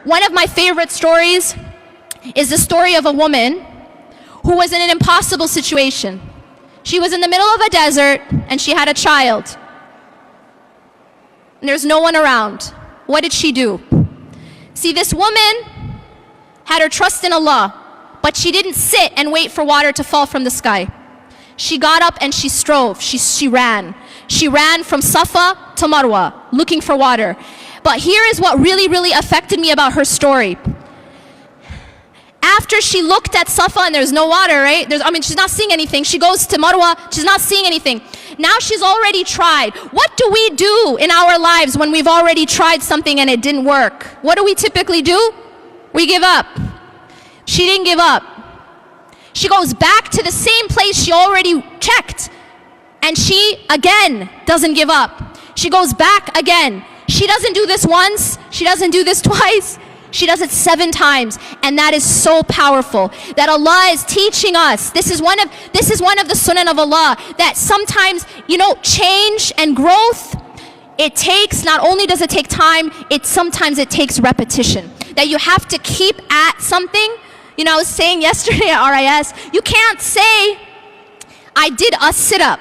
One of my favorite stories is the story of a woman who was in an impossible situation. She was in the middle of a desert and she had a child. And there's no one around. What did she do? See, this woman had her trust in Allah, but she didn't sit and wait for water to fall from the sky. She got up and she strove. She ran. She ran from Safa to Marwa looking for water. But here is what really affected me about her story. After she looked at Safa and there's no water, right? She's not seeing anything. She goes to Marwa, she's not seeing anything. Now she's already tried. What do we do in our lives when we've already tried something and it didn't work? What do we typically do? We give up. She didn't give up. She goes back to the same place she already checked. And she, again, doesn't give up. She goes back again. She doesn't do this once. She doesn't do this twice. She does it 7 times. And that is so powerful. That Allah is teaching us. This is one of the sunan of Allah. That sometimes, change and growth, it takes, not only does it take time, sometimes it takes repetition. That you have to keep at something. I was saying yesterday at RIS, you can't say, I did a sit-up.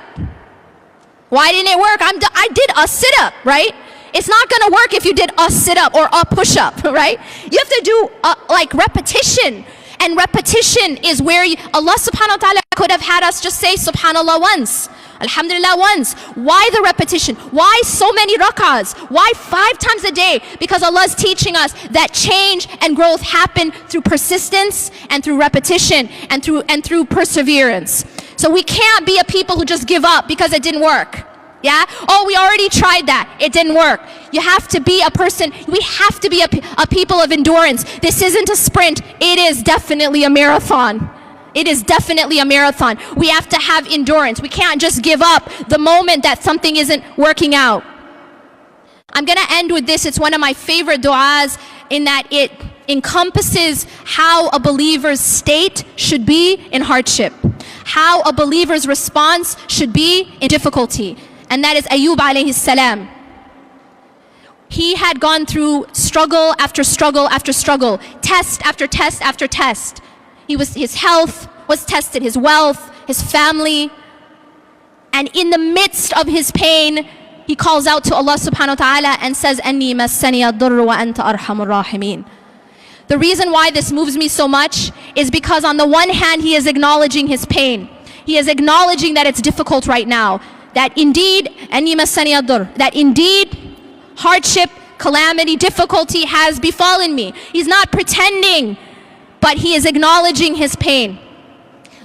Why didn't it work? I did a sit-up, right? It's not going to work if you did a sit-up or a push-up, right? You have to do repetition. And repetition is where Allah subhanahu wa ta'ala could have had us just say subhanallah once, alhamdulillah once. Why the repetition? Why so many rak'ahs? Why 5 times a day? Because Allah is teaching us that change and growth happen through persistence and through repetition and through perseverance. So we can't be a people who just give up because it didn't work. Yeah? Oh, we already tried that. It didn't work. You have to be a person, we have to be a people of endurance. This isn't a sprint. It is definitely a marathon. It is definitely a marathon. We have to have endurance. We can't just give up the moment that something isn't working out. I'm going to end with this. It's one of my favorite du'as in that it encompasses how a believer's state should be in hardship. How a believer's response should be in difficulty. And that is Ayyub alayhi salam. He had gone through struggle after struggle after struggle, test after test after test. His health was tested, his wealth, his family. And in the midst of his pain, he calls out to Allah subhanahu wa ta'ala and says, Anni massani ad-durru wa anta arhamur rahimin. The reason why this moves me so much is because on the one hand, he is acknowledging his pain. He is acknowledging that it's difficult right now. That indeed, Anni massani ad-durr, that indeed, hardship, calamity, difficulty has befallen me. He's not pretending, but he is acknowledging his pain.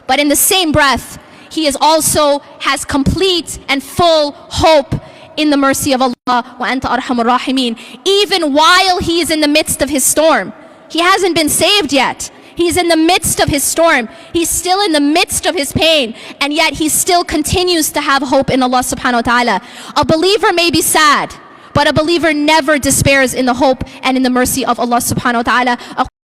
But in the same breath, he is also has complete and full hope in the mercy of Allah, wa anta arhamur rahimin. Even while he is in the midst of his storm. He hasn't been saved yet. He's in the midst of his storm. He's still in the midst of his pain. And yet he still continues to have hope in Allah subhanahu wa ta'ala. A believer may be sad, but a believer never despairs in the hope and in the mercy of Allah subhanahu wa ta'ala.